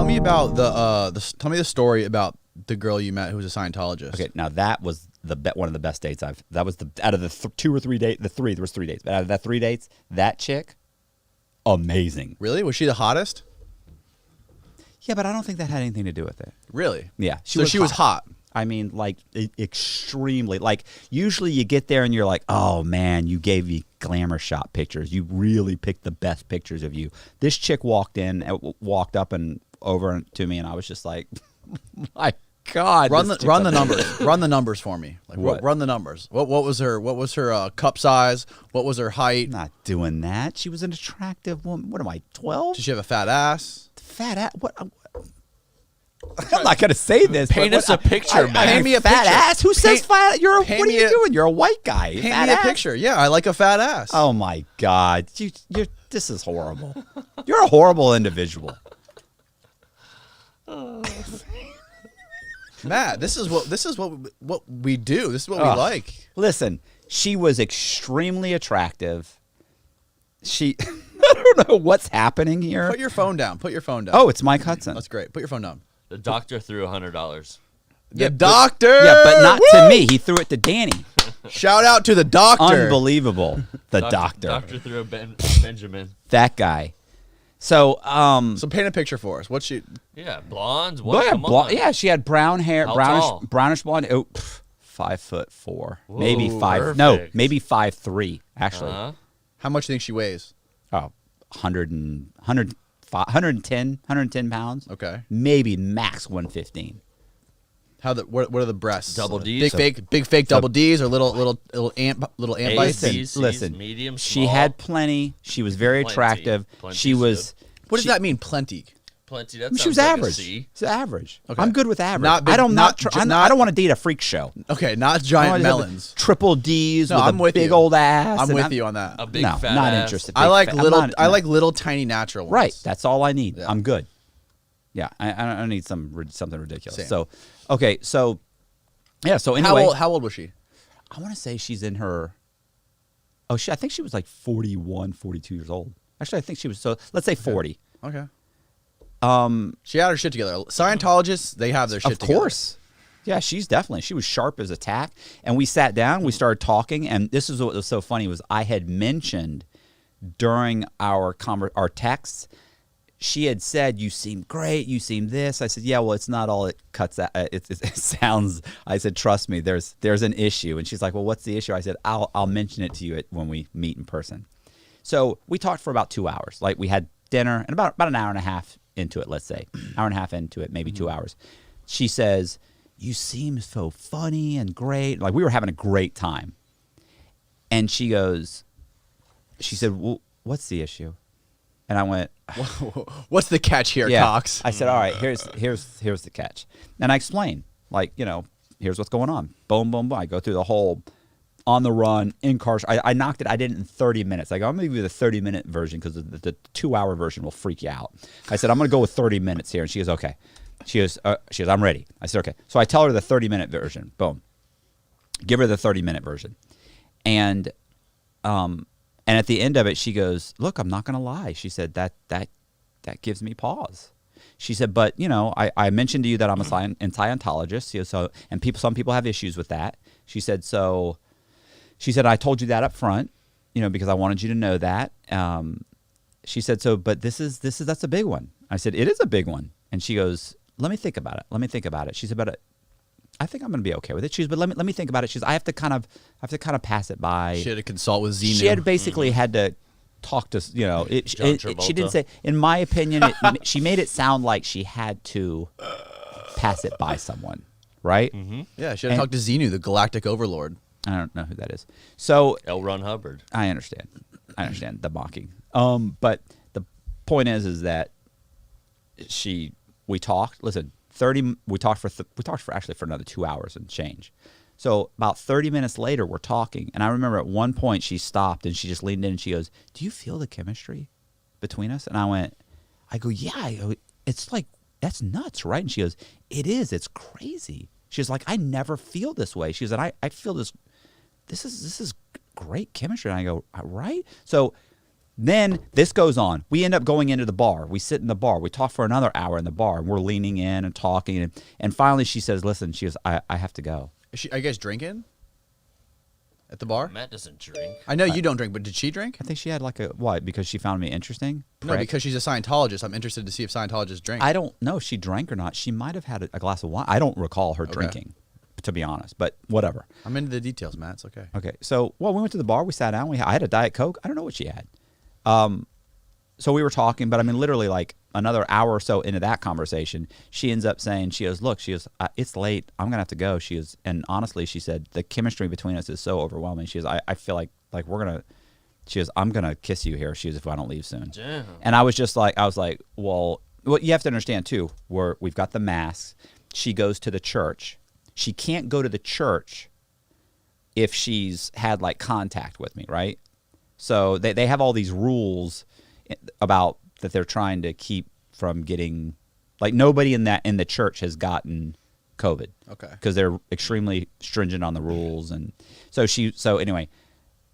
Tell me about tell me the story about the girl you met who was a Scientologist. Okay, now that was one of the best dates that was out of the 2 or 3 dates, there was 3 dates, but out of that 3 dates, that chick, amazing. Really? Was she the hottest? Yeah, but I don't think that had anything to do with it. Really? Yeah. She was hot. I mean, like, extremely. Like, usually you get there and you're like, oh, man, you gave me glamour shot pictures. You really picked the best pictures of you. This chick walked up and over to me, and I was just like, my God. Run the numbers. Run the numbers for me. Like, what? Run the numbers. What was her cup size? What was her height? I'm not doing that. She was an attractive woman. What am I, 12? Did she have a fat ass? Fat ass? What? I'm not gonna say this. Paint us a picture, man. Paint me a fat picture. ass. Who says fat? What are you doing? You're a white guy. Paint Fat me a ass? picture. Yeah, I like a fat ass. Oh my God, this is horrible. You're a horrible individual. Matt, this is what we do. This is what we like. Listen, she was extremely attractive. I don't know what's happening here. Put your phone down. Oh, it's Mike Hudson. That's great. Put your phone down. The doctor threw $100. The doctor. Yeah, but not to me. He threw it to Danny. Shout out to the doctor. Unbelievable. The doctor. Doctor threw a Benjamin. That guy. So, so paint a picture for us. What's she? Yeah, blondes. What? Come on. Yeah, she had brown hair, How tall? brownish blonde. Oh, 5'4", maybe Whoa, 5. perfect. No, maybe 5'3". Actually, How much do you think she weighs? oh, 110 pounds. Okay. Maybe max 115. What are the breasts? Double Ds? Big fake double Ds or little ant A's, bites. B's, Listen, medium, she small. had plenty. She was very Plenty. attractive. Plenty's She was. What does that mean? Plenty. Plenty. That She was sounds like a average. C. She's average. Okay. I'm good with average. Not big- I don't not- I don't want to date a freak show. Okay, not I giant wanna have melons. Triple D's No, with I'm a with big you. old ass. I'm and with you on that. A big No, fat not ass. interested. I like Big fat- little. I'm not- I no. like little tiny natural ones. Right. That's all I need. Yeah. I'm good. Yeah. I don't need something ridiculous. Same. So, okay. So, yeah. So anyway, How old was she? I want to say she's in her. Oh, I think she was like 41, 42 years old. Actually, I think she was. So let's say 40. Okay. She had her shit together. Scientologists, they have their shit together. Of course. Yeah, she was sharp as a tack. And we sat down, we started talking, and this is what was so funny was I had mentioned during our texts, she had said, you seem great, you seem this. I said, yeah, well, it's not all it cuts out. It sounds, I said, trust me, there's an issue. And she's like, well, what's the issue? I said, I'll mention it to you when we meet in person. So we talked for about 2 hours. Like we had dinner and about an hour and a half into it, let's say. Hour and a half into it, maybe 2 hours. She says, you seem so funny and great. Like we were having a great time. And she said, well, what's the issue? And I went, What's the catch here, Cox? I said, all right, here's the catch. And I explained, like, here's what's going on. Boom, boom, boom. I go through the whole on the run, in cars. I knocked it. I did it in 30 minutes. I go, I'm going to give you the 30-minute version because the 2-hour version will freak you out. I said, I'm going to go with 30 minutes here. And she goes, okay. She goes, I'm ready. I said, okay. So I tell her the 30-minute version. Boom. Give her the 30-minute version. And at the end of it, she goes, look, I'm not going to lie. She said, that gives me pause. She said, but, I mentioned to you that I'm a Scientologist. Some people have issues with that. She said, I told you that up front, because I wanted you to know that. She said, but that's a big one. I said, it is a big one. And she goes, let me think about it. She said, but I think I'm going to be okay with it. She goes, but let me think about it. She goes, I have to kind of pass it by. She had to consult with Xenu. She had basically had to talk to, she didn't say, in my opinion, she made it sound like she had to pass it by someone, right? Mm-hmm. Yeah, she had to talk to Xenu, the galactic overlord. I don't know who that is. So L. Ron Hubbard. I understand the mocking. But the point is that we talked. Listen, we talked for actually for another 2 hours and change. So about 30 minutes later, we're talking, and I remember at one point she stopped and she just leaned in and she goes, "Do you feel the chemistry between us?" And I go, "Yeah." It's like, that's nuts, right? And she goes, "It is. It's crazy." She's like, "I never feel this way." She goes, "And I feel this. This is great chemistry." And I go, "Right?" So Then this goes on. We end up going into the bar. We sit in the bar. We talk for another hour in the bar, and we're leaning in and talking. And finally, she says, "Listen," she goes, "I have to go." Are you guys drinking at the bar? Matt doesn't drink. I know you don't drink, but did she drink? I think she had like a what? Because she found me interesting. No, because she's a Scientologist. I'm interested to see if Scientologists drink. I don't know if she drank or not. She might have had a glass of wine. I don't recall her drinking, to be honest. But whatever. I'm into the details, Matt. It's okay. Okay, so we went to the bar. We sat down. I had a Diet Coke. I don't know what she had. So we were talking, but I mean, literally like another hour or so into that conversation, she ends up saying, she goes, "Look," she goes, "it's late. I'm going to have to go." She goes, and honestly, she said, the chemistry between us is so overwhelming. She goes, I feel like we're going to, she goes, "I'm going to kiss you here." She goes, "if I don't leave soon." Damn. And I was like, well, you have to understand too, we've got the masks. She goes to the church. She can't go to the church if she's had like contact with me, right? So they have all these rules about that they're trying to keep from getting, like nobody in the church has gotten COVID. Okay. Because they're extremely stringent on the rules. And so anyway,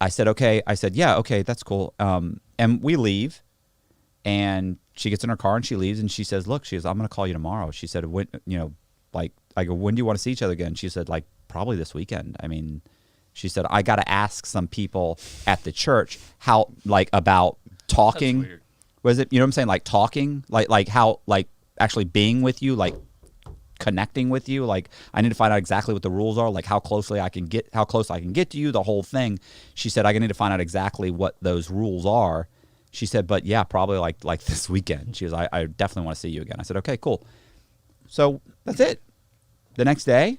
I said, okay. I said, yeah, okay, that's cool. And we leave, and she gets in her car and she leaves, and she says, "Look," she goes, "I'm going to call you tomorrow." She said, "When, like," I go, "When do you want to see each other again?" She said, "Like, probably this weekend." I mean, she said, "I got to ask some people at the church how, like, about talking." That's weird. Was it, you know what I'm saying? Like talking, like how, like actually being with you, like connecting with you. Like I need to find out exactly what the rules are, like how close I can get to you, the whole thing. She said, "I need to find out exactly what those rules are." She said, "But yeah, probably like this weekend." She goes, I definitely want to see you again." I said, "Okay, cool." So that's it. The next day,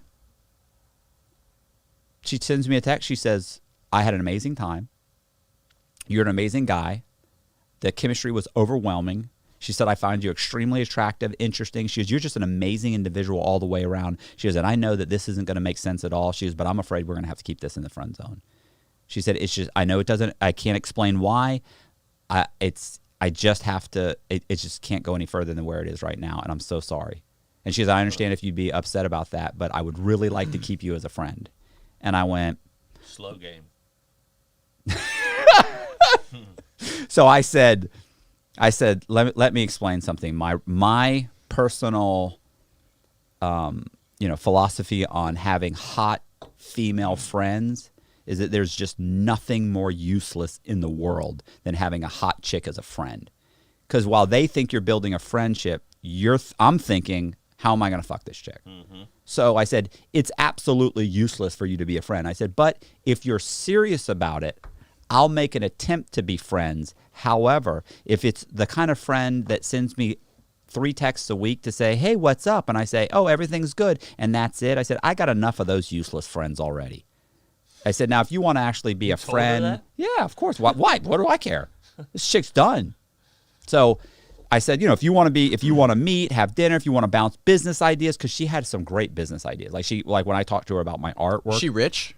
she sends me a text. She says, "I had an amazing time. You're an amazing guy. The chemistry was overwhelming." She said, "I find you extremely attractive, interesting." She goes, "You're just an amazing individual all the way around." She goes, "And I know that this isn't going to make sense at all." She goes, "But I'm afraid we're going to have to keep this in the friend zone." She said, "It's just, I know it doesn't, I can't explain why. I just have to, it just can't go any further than where it is right now. And I'm so sorry." And she goes, "I understand if you'd be upset about that, but I would really like to keep you as a friend." And I went, Slow game. so I said, let me explain something. My personal, philosophy on having hot female friends is that there's just nothing more useless in the world than having a hot chick as a friend. Because while they think you're building a friendship, I'm thinking, how am I going to fuck this chick? Mm-hmm. So I said, it's absolutely useless for you to be a friend. I said, but if you're serious about it, I'll make an attempt to be friends. However, if it's the kind of friend that sends me 3 texts a week to say, "Hey, what's up?" and I say, "Oh, everything's good," and that's it. I said, I got enough of those useless friends already. I said, now, if you want to actually be a friend, that? yeah, of course. Why? What do I care? This chick's done. So I said, if you want to meet, have dinner, if you want to bounce business ideas, because she had some great business ideas. Like when I talked to her about my artwork. Is she rich?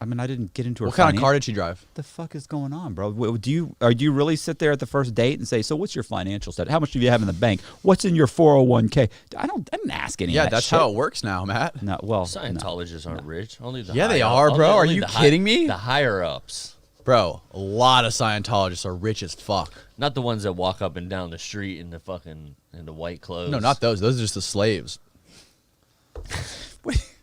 I mean, I didn't get into her. What kind of car did she drive? What the fuck is going on, bro? Do you really sit there at the first date and say, "So what's your financial status? How much do you have in the bank? What's in your 401k?" I didn't ask any of that Yeah, that's shit. how it works now, Matt. No, well, Scientologists aren't rich. Only the Yeah, they higher- are, bro. only- Are only you the kidding me? The higher ups, Bro, a lot of Scientologists are rich as fuck. not the ones that walk up and down the street in the white clothes. No, not those. Those are just the slaves.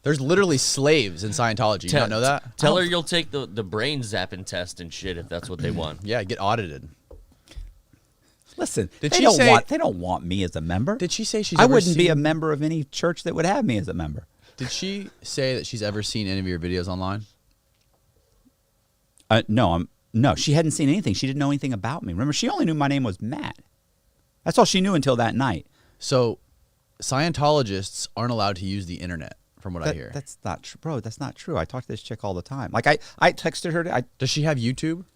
There's literally slaves in Scientology. You don't know that? Tell her you'll take the brain zapping test and shit if that's what they want. Yeah, get audited. Listen, Did they she don't say- want they don't want me as a member. Did she say she's I ever wouldn't be a seen- member of any church that would have me as a member. Did she say that she's ever seen any of your videos online? No, she hadn't seen anything. She didn't know anything about me. Remember, she only knew my name was Matt. That's all she knew until that night. So, Scientologists aren't allowed to use the internet, from what I hear. That's not true, bro. That's not true. I talk to this chick all the time. Like I texted her. Does she have YouTube?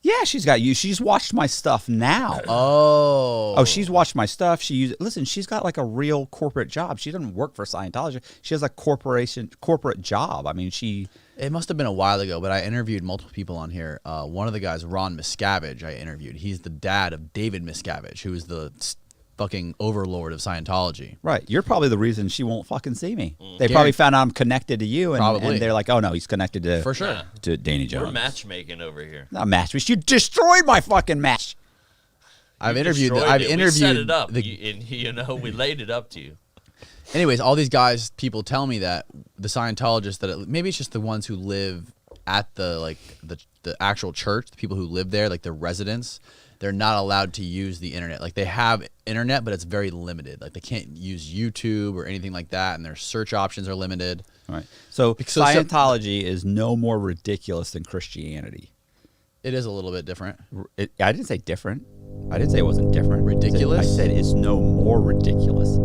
Yeah, she's got you. She's watched my stuff now. Oh, She's watched my stuff. Listen, she's got like a real corporate job. She doesn't work for Scientology. She has a corporate job. I mean, It must have been a while ago, but I interviewed multiple people on here. One of the guys, Ron Miscavige, I interviewed. He's the dad of David Miscavige, who is the fucking overlord of Scientology. Right. You're probably the reason she won't fucking see me. They Guarantee- probably found out I'm connected to you, and, Probably. and they're like, oh no, he's connected to For sure. Yeah. to Danny Jones. We're matchmaking over here. Not match. You destroyed my fucking match. I've You interviewed. destroyed I've it. interviewed. We set it up, the- and we laid it up to you. Anyways, all these guys, people tell me that the Scientologists maybe it's just the ones who live at the actual church, the people who live there, like the residents, they're not allowed to use the internet. Like they have internet, but it's very limited. Like they can't use YouTube or anything like that, and their search options are limited. Right. So So- Scientology is no more ridiculous than Christianity. It is a little bit different. I didn't say different. I didn't say it wasn't different. Ridiculous? I said it's no more ridiculous.